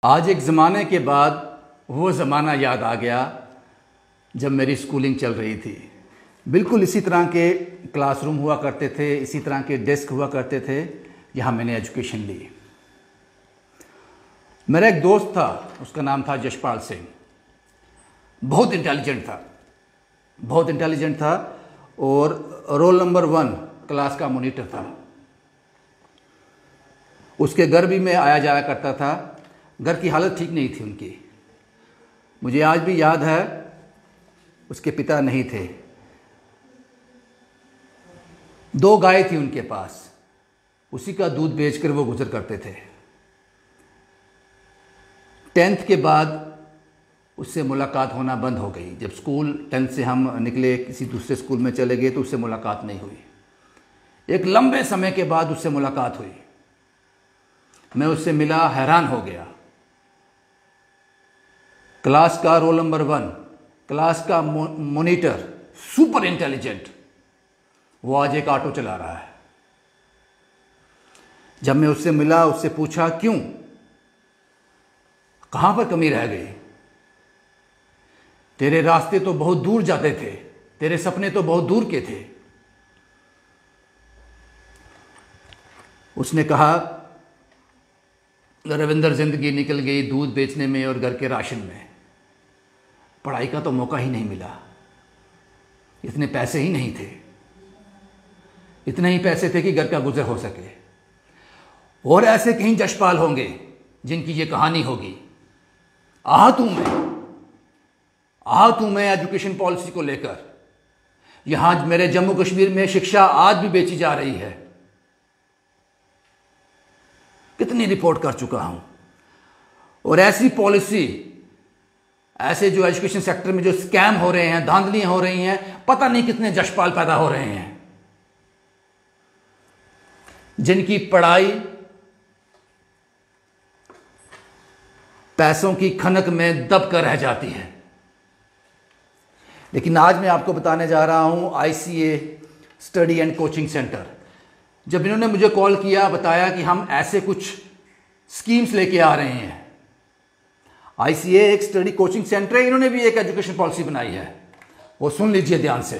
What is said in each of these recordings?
आज एक ज़माने के बाद वो ज़माना याद आ गया जब मेरी स्कूलिंग चल रही थी। बिल्कुल इसी तरह के क्लासरूम हुआ करते थे, इसी तरह के डेस्क हुआ करते थे जहाँ मैंने एजुकेशन ली। मेरा एक दोस्त था, उसका नाम था जशपाल सिंह। बहुत इंटेलिजेंट था और रोल नंबर 1 क्लास का मॉनिटर था। उसके घर भी मैं आया जाया करता था। घर की हालत ठीक नहीं थी उनकी। मुझे आज भी याद है, उसके पिता नहीं थे। 2 गाय थी उनके पास, उसी का दूध बेचकर वो गुजर करते थे। 10th के बाद उससे मुलाकात होना बंद हो गई। जब स्कूल 10th से हम निकले, किसी दूसरे स्कूल में चले गए तो उससे मुलाकात नहीं हुई। एक लंबे समय के बाद उससे मुलाकात हुई। मैं उससे मिला, हैरान हो गया। क्लास का रोल नंबर 1, क्लास का मॉनिटर, सुपर इंटेलिजेंट, वो आज एक ऑटो चला रहा है। जब मैं उससे मिला, उससे पूछा क्यों, कहां पर कमी रह गई? तेरे रास्ते तो बहुत दूर जाते थे, तेरे सपने तो बहुत दूर के थे। उसने कहा, रविंदर, जिंदगी निकल गई दूध बेचने में और घर के राशन में। पढ़ाई का तो मौका ही नहीं मिला। इतने पैसे ही नहीं थे। इतने ही पैसे थे कि घर का गुजर हो सके। और ऐसे कहीं जशपाल होंगे जिनकी ये कहानी होगी। आहत हूं मैं एजुकेशन पॉलिसी को लेकर। यहां मेरे जम्मू कश्मीर में शिक्षा आज भी बेची जा रही है। कितनी रिपोर्ट कर चुका हूं। और ऐसी पॉलिसी, ऐसे जो एजुकेशन सेक्टर में जो स्कैम हो रहे हैं, धांधलियां हो रही हैं, पता नहीं कितने जशपाल पैदा हो रहे हैं जिनकी पढ़ाई पैसों की खनक में दब कर रह जाती है। लेकिन आज मैं आपको बताने जा रहा हूं ICA study and coaching centre. जब इन्होंने मुझे कॉल किया, बताया कि हम ऐसे कुछ स्कीम्स लेके आ रहे हैं। ICA एक स्टडी कोचिंग सेंटर है, इन्होंने भी एक एजुकेशन पॉलिसी बनाई है। वो सुन लीजिए ध्यान से।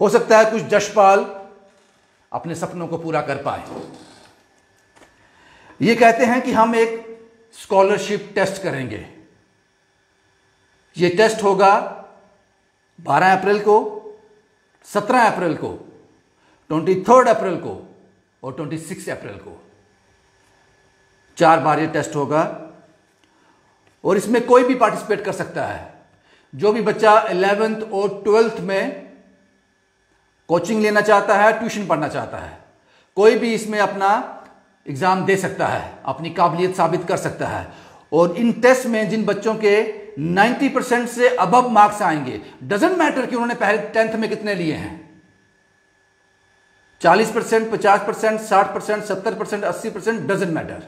हो सकता है कुछ जशपाल अपने सपनों को पूरा कर पाए। ये कहते हैं कि हम एक स्कॉलरशिप टेस्ट करेंगे। ये टेस्ट होगा 12 अप्रैल को, 17 अप्रैल को, 23 अप्रैल को और 26 अप्रैल को। 4 बार ये टेस्ट होगा और इसमें कोई भी पार्टिसिपेट कर सकता है। जो भी बच्चा 11th और 12th में कोचिंग लेना चाहता है, ट्यूशन पढ़ना चाहता है, कोई भी इसमें अपना एग्जाम दे सकता है, अपनी काबिलियत साबित कर सकता है। और इन टेस्ट में जिन बच्चों के 90% से अबव मार्क्स आएंगे, डजंट मैटर कि उन्होंने पहले 10th में कितने लिए हैं, 40%, 50%, 60%, 70%, 80%, डजंट मैटर।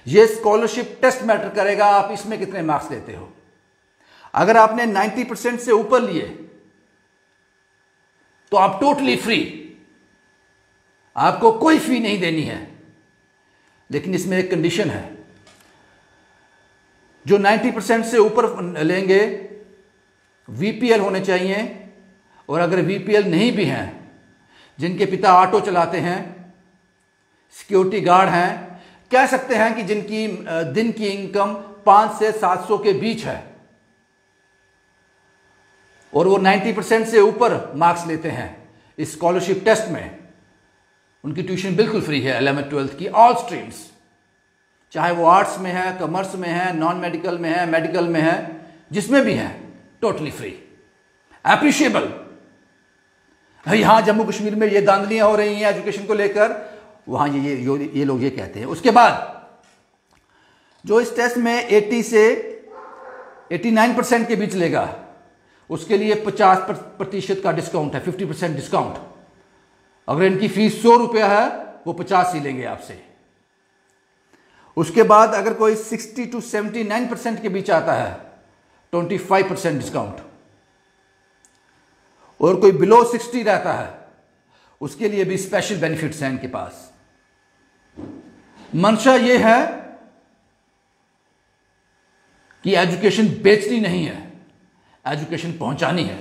ये स्कॉलरशिप टेस्ट मैटर करेगा, आप इसमें कितने मार्क्स लेते हो। अगर आपने 90% से ऊपर लिए तो आप टोटली फ्री, आपको कोई फी नहीं देनी है। लेकिन इसमें एक कंडीशन है, जो 90% से ऊपर लेंगे VPL होने चाहिए। और अगर VPL नहीं भी हैं, जिनके पिता ऑटो चलाते हैं, सिक्योरिटी गार्ड हैं, कह सकते हैं कि जिनकी दिन की इनकम 5 से 700 के बीच है और वो 90% से ऊपर मार्क्स लेते हैं इस स्कॉलरशिप टेस्ट में, उनकी ट्यूशन बिल्कुल फ्री है 11th 12th की, ऑल स्ट्रीम्स। चाहे वो आर्ट्स में है, कॉमर्स में है, नॉन मेडिकल में है, मेडिकल में है, जिसमें भी है, टोटली फ्री, एप्रिशिएबल। यहां जम्मू कश्मीर में ये धांधलियां हो रही हैं एजुकेशन को लेकर, वहां ये लोग ये कहते हैं। उसके बाद जो इस टेस्ट में 80 से 89% के बीच लेगा, उसके लिए 50% का डिस्काउंट है, 50% डिस्काउंट। अगर इनकी फीस 100 रुपया है, वो 50 ही लेंगे आपसे। उसके बाद अगर कोई 60 to 79% के बीच आता है, 25% डिस्काउंट। और कोई बिलो 60 रहता है, उसके लिए भी स्पेशल बेनिफिट्स हैं इनके पास। मंशा ये है कि एजुकेशन बेचनी नहीं है, एजुकेशन पहुंचानी है।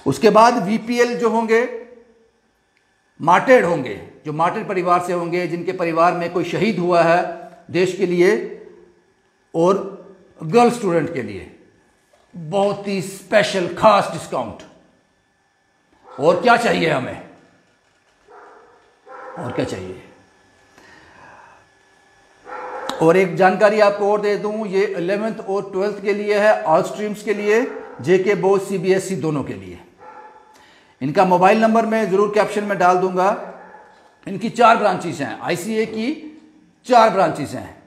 उसके बाद वीपीएल जो होंगे, मार्टेड होंगे, जो मार्टेड परिवार से होंगे, जिनके परिवार में कोई शहीद हुआ है देश के लिए, और गर्ल स्टूडेंट के लिए बहुत ही स्पेशल खास डिस्काउंट। और क्या चाहिए हमें, और क्या चाहिए? और एक जानकारी आपको और दे दूं, ये 11th और 12th के लिए है, ऑल स्ट्रीम्स के लिए, जेके बोर्ड सीबीएसई दोनों के लिए। इनका मोबाइल नंबर मैं जरूर कैप्शन में डाल दूंगा। इनकी 4 ब्रांचेस हैं, आईसीए की 4 ब्रांचेस हैं।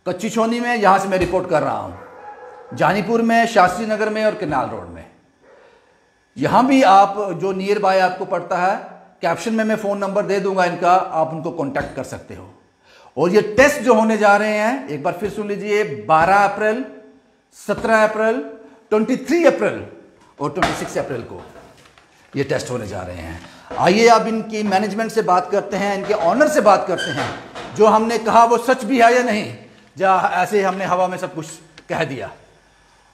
कच्ची छोनी में, यहां से मैं रिपोर्ट कर रहा हूं, जानीपुर में, शास्त्री नगर में और केनाल रोड में। यहां भी आप जो नियर बाय आपको पड़ता है, कैप्शन में मैं फ़ोन नंबर दे दूंगा इनका, आप उनको कॉन्टैक्ट कर सकते हो। और ये टेस्ट जो होने जा रहे हैं, एक बार फिर सुन लीजिए, 12 अप्रैल, 17 अप्रैल, 23 अप्रैल और 26 अप्रैल को ये टेस्ट होने जा रहे हैं। आइए अब इनकी मैनेजमेंट से बात करते हैं, इनके ऑनर से बात करते हैं। जो हमने कहा वो सच भी है या नहीं, या ऐसे हमने हवा में सब कुछ कह दिया,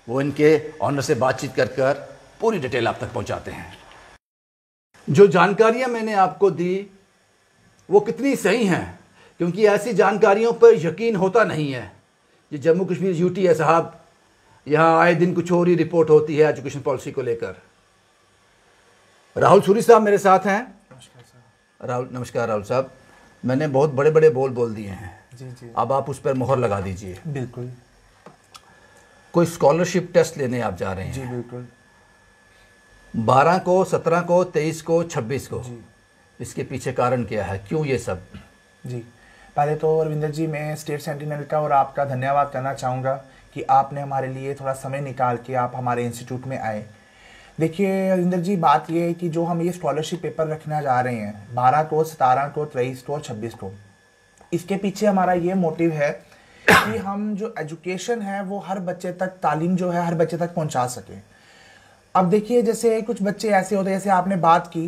वो इनके ऑनर से बातचीत कर पूरी डिटेल आप तक पहुंचाते हैं। जो जानकारियां मैंने आपको दी वो कितनी सही हैं, क्योंकि ऐसी जानकारियों पर यकीन होता नहीं है। ये जम्मू कश्मीर यूटी है साहब, यहाँ आए दिन कुछ और ही रिपोर्ट होती है एजुकेशन पॉलिसी को लेकर। राहुल सूरी साहब मेरे साथ हैं। नमस्कार सर। राहुल, नमस्कार राहुल साहब। मैंने बहुत बड़े बड़े बोल दिए हैं जी जी, अब आप उस पर मोहर लगा दीजिए। बिल्कुल। कोई स्कॉलरशिप टेस्ट लेने आप जा रहे हैं? जी बिल्कुल। 12 को, 17 को, 23 को, 26 को जी। इसके पीछे कारण क्या है, क्यों ये सब? जी, पहले तो रविंदर जी मैं स्टेट सेंटिनल का और आपका धन्यवाद करना चाहूँगा कि आपने हमारे लिए थोड़ा समय निकाल के आप हमारे इंस्टीट्यूट में आए। देखिए रविंदर जी, बात ये है कि जो हम ये स्कॉलरशिप पेपर रखना जा रहे हैं 12 को, 17 को, 23 को और 26 को, इसके पीछे हमारा ये मोटिव है कि हम जो एजुकेशन है वो हर बच्चे तक, तालीम जो है हर बच्चे तक पहुंचा सकें। अब देखिए, जैसे कुछ बच्चे ऐसे होते हैं, जैसे आपने बात की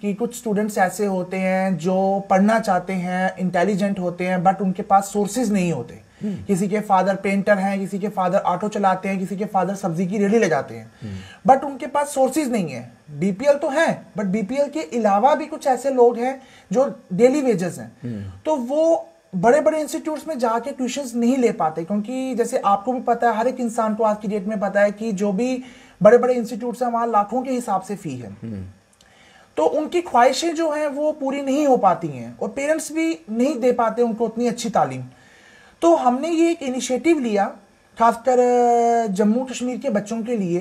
कि कुछ स्टूडेंट्स ऐसे होते हैं जो पढ़ना चाहते हैं, इंटेलिजेंट होते हैं, बट उनके पास सोर्सेज नहीं होते। किसी के फादर पेंटर हैं, किसी के फादर ऑटो चलाते हैं, किसी के फादर सब्जी की रेडी ले जाते हैं, बट उनके पास सोर्सेज नहीं है। बीपीएल तो है, बट बीपीएल के अलावा भी कुछ ऐसे लोग हैं जो डेली वेजेस हैं, तो वो बड़े बड़े इंस्टीट्यूट्स में जाके ट्यूशंस नहीं ले पाते, क्योंकि जैसे आपको भी पता है, हर एक इंसान को आज की डेट में पता है कि जो भी बड़े बड़े इंस्टीट्यूट्स हैं वहां लाखों के हिसाब से फी है। तो उनकी ख्वाहिशें जो हैं वो पूरी नहीं हो पाती हैं और पेरेंट्स भी नहीं दे पाते उनको उतनी अच्छी तालीम। तो हमने ये एक इनिशिएटिव लिया, खासकर जम्मू कश्मीर के बच्चों के लिए,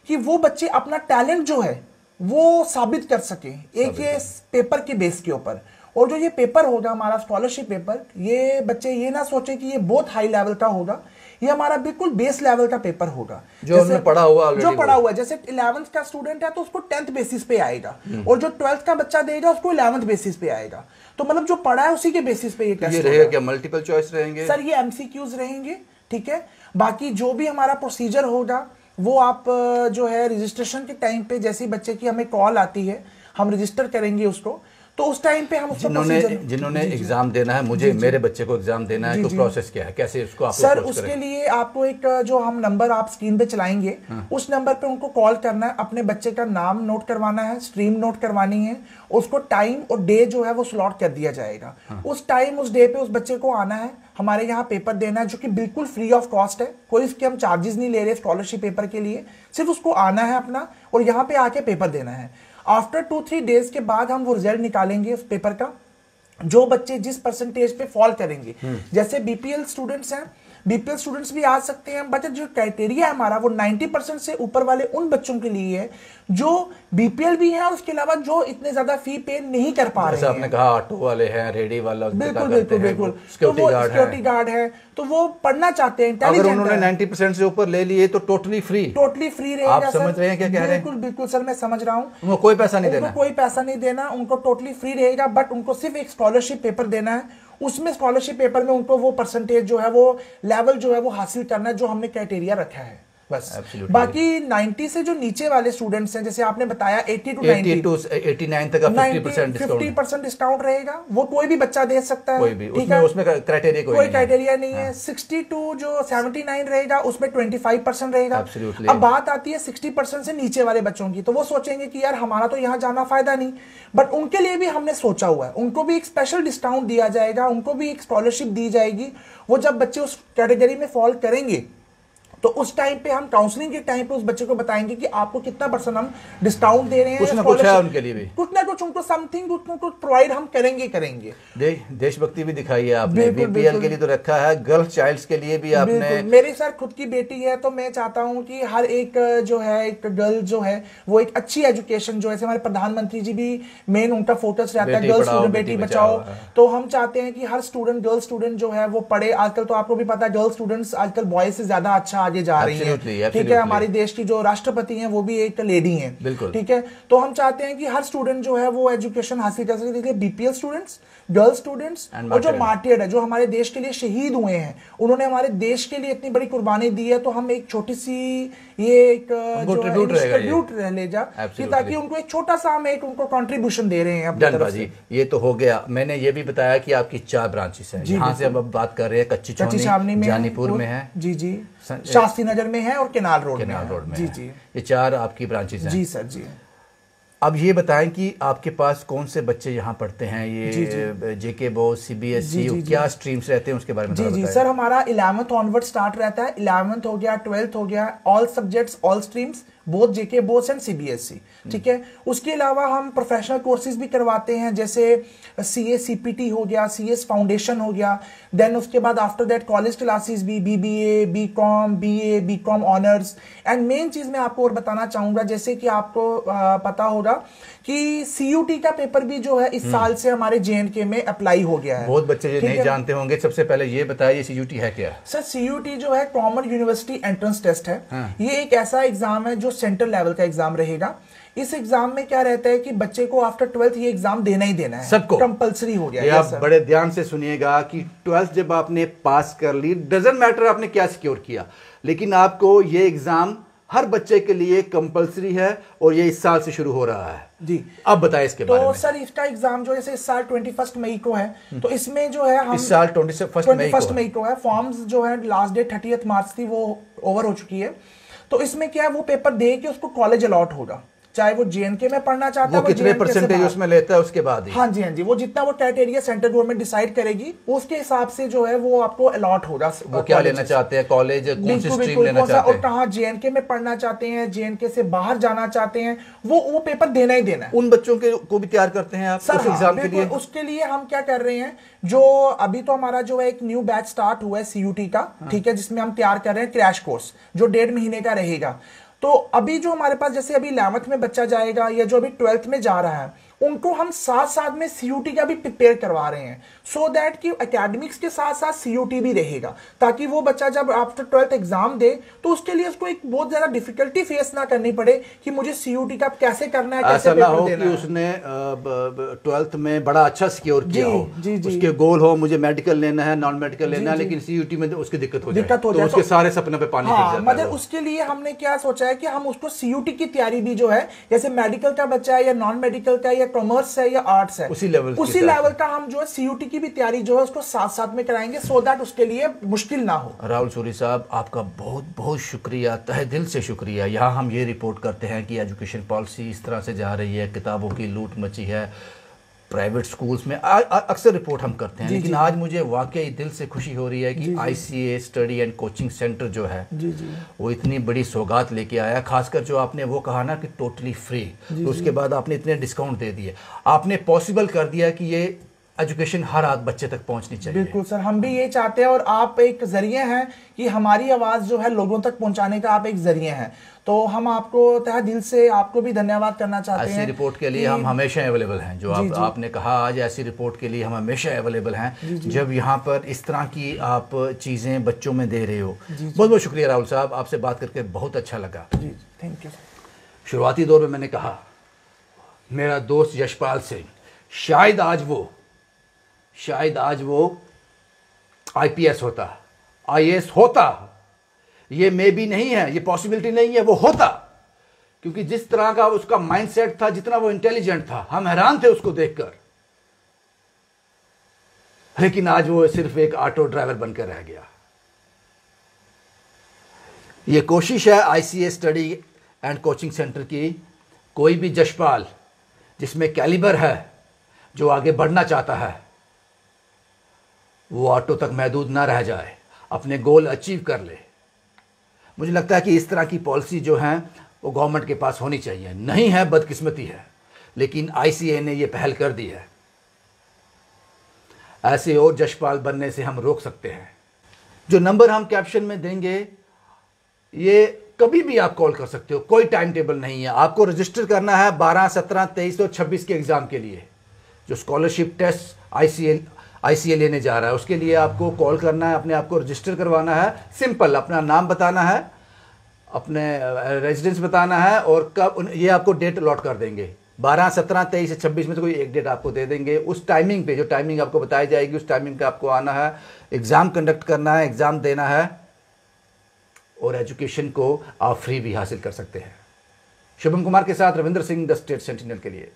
कि वो बच्चे अपना टैलेंट जो है वो साबित कर सके एक ये पेपर के बेस के ऊपर। और जो ये पेपर होगा हमारा स्कॉलरशिप पेपर, ये बच्चे ये ना सोचे कि ये बहुत हाई लेवल का होगा, ये हमारा बिल्कुल बेस लेवल का पेपर होगा, जो हमने पढ़ा हुआ, जो पढ़ा हुआ है। जैसे 11th का स्टूडेंट है तो उसको 10th बेसिस पे आएगा, और जो 12th का बच्चा देगा उसको 11th बेसिस पे आएगा। तो मतलब जो पढ़ा है उसी के बेसिस पे ये टेस्ट रहेगा। क्या मल्टीपल चॉइस रहेंगे? सर ये एमसीक्यूज रहेंगे, ठीक है। बाकी जो भी हमारा प्रोसीजर होगा वो आप जो है रजिस्ट्रेशन के टाइम पे, जैसे बच्चे की हमें कॉल आती है, हम रजिस्टर करेंगे उसको, तो उस टाइम पे हम जिन्होंने एग्जाम देना है, मुझे मेरे बच्चे को एग्जाम देना है, तो प्रोसेस क्या है, कैसे उसको आप सर उसके लिए आपको एक जो हम नंबर आप स्क्रीन पे चलाएंगे, उस नंबर पे उनको कॉल करना है, अपने बच्चे का नाम नोट करवाना है, स्ट्रीम नोट करवानी है, उसको टाइम और डे जो है वो स्लॉट कर दिया जाएगा। उस टाइम उस डे पे उस बच्चे को आना है, हमारे यहाँ पेपर देना है, जो कि बिल्कुल फ्री ऑफ कॉस्ट है, कोई इसके हम चार्जेस नहीं ले रहे स्कॉलरशिप पेपर के लिए, सिर्फ उसको आना है अपना और यहाँ पे आके पेपर देना है। आफ्टर 2-3 डेज के बाद हम वो रिजल्ट निकालेंगे उस पेपर का, जो बच्चे जिस परसेंटेज पे फॉल करेंगे। जैसे बीपीएल स्टूडेंट्स हैं, बीपीएल स्टूडेंट्स भी आ सकते हैं, बट जो क्राइटेरिया है हमारा वो 90% से ऊपर वाले उन बच्चों के लिए है जो बीपीएल भी है और उसके अलावा जो इतने ज्यादा फी पे नहीं कर पा रहे हैं। आपने कहा ऑटो वाले हैं, रेडी वाला, बिल्कुल बिल्कुल बिल्कुल, सिक्योरिटी गार्ड है, तो वो पढ़ना चाहते हैं, अगर उन्होंने 90% से ऊपर ले लिए तो टोटली फ्री रहेगा। आप समझ रहे हैं क्या कह रहे हैं? बिल्कुल बिल्कुल सर, मैं समझ रहा हूँ। उनको कोई पैसा नहीं देना, कोई पैसा नहीं देना, उनको टोटली फ्री रहेगा, बट उनको सिर्फ एक स्कॉलरशिप पेपर देना है। उसमें स्कॉलरशिप पेपर में उनको वो परसेंटेज जो है, वो लेवल जो है वो हासिल करना है जो हमने क्राइटेरिया रखा है। बस। बाकी 90 से जो नीचे वाले स्टूडेंट्स हैं, जैसे आपने बताया 80 to 89 तक 50% डिस्काउंट रहेगा, वो कोई भी बच्चा दे सकता है, कोई भी, उसमें क्राइटेरिया कोई क्राइटेरिया नहीं है। 62 जो 79 रहेगा उसमें 25% रहेगा। अब बात आती है 60% से नीचे वाले बच्चों की, तो वो सोचेंगे कि यार हमारा तो यहाँ जाना फायदा नहीं, बट उनके लिए भी हमने सोचा हुआ है, उनको भी एक स्पेशल डिस्काउंट दिया जाएगा, उनको भी एक स्कॉलरशिप दी जाएगी। वो जब बच्चे उस कैटेगरी में फॉल करेंगे तो उस टाइम पे हम काउंसलिंग के टाइम पे उस बच्चे को बताएंगे कि आपको कितना % हम डिस्काउंट दे रहे हैं, कुछ ना कुछ है उनके लिए भी, कुछ ना कुछ उनको समथिंग कुछ प्रोवाइड हम करेंगे। देशभक्ति भी दिखाई है आपने, बीपीएल के लिए तो रखा है, गर्ल्स चाइल्ड्स के लिए भी आपने। मेरी सर खुद की बेटी है, तो मैं चाहता हूं कि हर एक जो है एक गर्ल जो है वो एक अच्छी एजुकेशन, जो है हमारे प्रधानमंत्री जी भी मेन उनका फोकस रहता है गर्ल्स स्टूडेंट बेटी बचाओ, तो हम चाहते हैं कि हर स्टूडेंट गर्ल स्टूडेंट जो है वो पढ़े। आजकल तो आपको भी पता है गर्ल स्टूडेंट्स आजकल बॉयज से ज्यादा अच्छा आगे जा रही है, ठीक है। हमारे देश की जो राष्ट्रपति हैं वो भी एक लेडी हैं, बिल्कुल, ठीक है। तो हम चाहते हैं कि हर स्टूडेंट जो है वो एजुकेशन हासिल कर सके। बीपीएल स्टूडेंट्स, गर्ल स्टूडेंट्स और जो मार्टियर्ड है, जो हमारे देश के लिए शहीद हुए हैं, उन्होंने हमारे देश के लिए इतनी बड़ी कुर्बानी दी है, तो हम एक छोटी सी ये एक ट्रिब्यूट ले जा कि ताकि उनको एक छोटा सा हम एक उनको कंट्रीब्यूशन दे रहे हैं अपनी तरफ से। ये तो हो गया। मैंने ये भी बताया कि आपकी 4 ब्रांचेस हैं, यहाँ से अब बात कर रहे हैं कच्ची छावनी में, जानीपुर में है, जी, शास्त्री नगर में है और केनाल रोड में, जी। ये 4 आपकी ब्रांचेस हैं। जी सर, जी। अब ये बताएं कि आपके पास कौन से बच्चे यहाँ पढ़ते हैं, ये जेके बोस, सीबीएसई, क्या स्ट्रीम्स रहते हैं उसके बारे में? जी सर, हमारा 11th ऑनवर्ड स्टार्ट रहता है। 11th हो गया, 12th हो गया, all subjects all streams both JK Bose and CBSE, ठीक है। उसके अलावा हम प्रोफेशनल कोर्सेज भी करवाते हैं, जैसे सीए सीपीटी हो गया, सीएस फाउंडेशन हो गया, देन उसके बाद आफ्टर दैट कॉलेज क्लासेस भी, BBA, BCom, BA, BCom honours. And main चीज मैं आपको और बताना चाहूंगा, जैसे कि आपको पता होगा कि सीयूटी का पेपर भी जो है इस साल से हमारे जेएनके में अप्लाई हो गया है। बहुत बच्चे नहीं जानते होंगे, सबसे पहले ये बताइए सीयूटी है क्या? सर सीयूटी जो है कॉमन यूनिवर्सिटी एंट्रेंस टेस्ट है। ये एक ऐसा एग्जाम है जो सेंट्रल लेवल का एग्जाम रहेगा। इस एग्जाम में क्या रहता है कि बच्चे को आफ्टर 12th ये एग्जाम देना ही देना है, सबको कंपलसरी हो गया। आप बड़े ध्यान से सुनिएगा कि 12th जब आपने पास कर ली, डजंट मैटर आपने क्या सिक्योर किया, लेकिन आपको ये एग्जाम हर बच्चे के लिए कंपलसरी है और ये इस साल से शुरू हो रहा है। जी, अब बताएं इसके बारे में। तो सर इसका एग्जाम जो है इस साल 21 मई को है, तो इसमें जो है हम इस साल 21 मई को है। फॉर्म्स जो है लास्ट डेट 30 मार्च थी, वो ओवर हो चुकी है। तो इसमें क्या है, वो पेपर दे के उसको कॉलेज अलॉट होगा, चाहे वो जेएनके में पढ़ना चाहता है, वो कितने परसेंटेज उसमें लेता है उसके बाद ही। हाँ जी, वो जितना वो क्राइटेरिया सेंट्रल गवर्नमेंट डिसाइड करेगी उसके हिसाब से जो है वो आपको अलॉट होगा। वो क्या लेना चाहते हैं, कॉलेज कौन सी स्ट्रीम लेना चाहते हैं और कहाँ जेएनके में पढ़ना चाहते हैं, जेएनके से बाहर जाना चाहते हैं, वो पेपर देना ही देना है। उन बच्चों के को भी तैयार करते हैं आप उस एग्जाम के लिए? उसके लिए हम क्या कर रहे हैं, जो अभी तो हमारा जो है एक न्यू बैच स्टार्ट हुआ है सीयूटी का, ठीक है, जिसमें हम तैयार कर रहे हैं क्रैश कोर्स जो 1.5 महीने का रहेगा। तो अभी जो हमारे पास जैसे अभी 11th में बच्चा जाएगा या जो अभी 12th में जा रहा है, उनको हम साथ साथ में सीयूटी का भी प्रिपेयर करवा रहे हैं, सो दैट कि एकेडमिक्स के साथ साथ सीयूटी भी रहेगा, ताकि वो बच्चा जब आफ्टर 12th एग्जाम दे तो उसके लिए उसको एक बहुत ज्यादा डिफिकल्टी फेस ना करनी पड़े कि मुझे सीयूटी का कैसे करना है, कैसे पेपर देना है। ऐसा ना हो कि उसने 12th में बड़ा अच्छा सिक्योर किया हो, उसके गोल हो मुझे मेडिकल लेना है, नॉन मेडिकल लेना है, लेकिन सीयूटी में उसकी दिक्कत हो जाए तो उसके सारे सपने पे पानी फिर जाता है। मतलब उसके लिए हमने क्या सोचा है कि हम उसको सीयूटी की तैयारी भी जो है, जैसे मेडिकल का बच्चा है या नॉन मेडिकल का या कॉमर्स है या आर्ट्स है, उसी लेवल का हम जो है सीयूटी की भी तैयारी जो है उसको साथ साथ में कराएंगे, सो दैट उसके लिए मुश्किल ना हो। राहुल सूरी साहब, आपका बहुत बहुत शुक्रिया, तहे दिल से शुक्रिया। यहाँ हम ये रिपोर्ट करते हैं कि एजुकेशन पॉलिसी इस तरह से जा रही है, किताबों की लूट मची है प्राइवेट स्कूल्स में, अक्सर रिपोर्ट हम करते हैं, लेकिन आज मुझे वाकई दिल से खुशी हो रही है कि ICA study and coaching centre जो है वो इतनी बड़ी सौगात लेके आया। खासकर जो आपने वो कहा ना कि टोटली फ्री, तो उसके बाद आपने इतने डिस्काउंट दे दिए, आपने पॉसिबल कर दिया कि ये एजुकेशन हर आध बच्चे तक पहुंचनी चाहिए। बिल्कुल सर, हम भी ये चाहते हैं और आप एक जरिए हैं कि हमारी आवाज़ जो है लोगों तक पहुंचाने का आप एक जरिए हैं, तो हम आपको तहे दिल से आपको भी धन्यवाद करना चाहते हैं। ऐसी रिपोर्ट के लिए हम हमेशा अवेलेबल हैं, जो आपने कहा आज, ऐसी रिपोर्ट के लिए हम हमेशा अवेलेबल हैं जब यहाँ पर इस तरह की आप चीज़ें बच्चों में दे रहे हो। बहुत बहुत शुक्रिया राहुल साहब, आपसे बात करके बहुत अच्छा लगा। जी, थैंक यू। शुरुआती दौर में मैंने कहा मेरा दोस्त यशपाल सिंह शायद आज वो आईपीएस होता, आईएएस होता, ये मे बी नहीं है, ये पॉसिबिलिटी नहीं है, वो होता। क्योंकि जिस तरह का उसका माइंडसेट था, जितना वो इंटेलिजेंट था, हम हैरान थे उसको देखकर। लेकिन आज वो सिर्फ एक ऑटो ड्राइवर बनकर रह गया। ये कोशिश है ICA study and coaching centre की, कोई भी जशपाल जिसमें कैलिबर है, जो आगे बढ़ना चाहता है, वो ऑटो तक महदूद ना रह जाए, अपने गोल अचीव कर ले। मुझे लगता है कि इस तरह की पॉलिसी जो है वो गवर्नमेंट के पास होनी चाहिए। नहीं है, बदकिस्मती है, लेकिन आईसीए ने ये पहल कर दी है। ऐसे और जशपाल बनने से हम रोक सकते हैं। जो नंबर हम कैप्शन में देंगे, ये कभी भी आप कॉल कर सकते हो, कोई टाइम टेबल नहीं है। आपको रजिस्टर करना है 12, 17, 23 और 26 के एग्ज़ाम के लिए, जो स्कॉलरशिप टेस्ट आईसीए लेने जा रहा है। उसके लिए आपको कॉल करना है, अपने आप को रजिस्टर करवाना है। सिंपल, अपना नाम बताना है, अपने रेजिडेंस बताना है, और कब ये आपको डेट अलॉट कर देंगे। 12, 17, 23 से 26 में से कोई एक डेट आपको दे देंगे। उस टाइमिंग पे, जो टाइमिंग आपको बताई जाएगी, उस टाइमिंग पे आपको आना है, एग्ज़ाम कंडक्ट करना है, एग्ज़ाम देना है, और एजुकेशन को आप फ्री भी हासिल कर सकते हैं। शुभम कुमार के साथ Ravindra Singh, the state sentinel के लिए।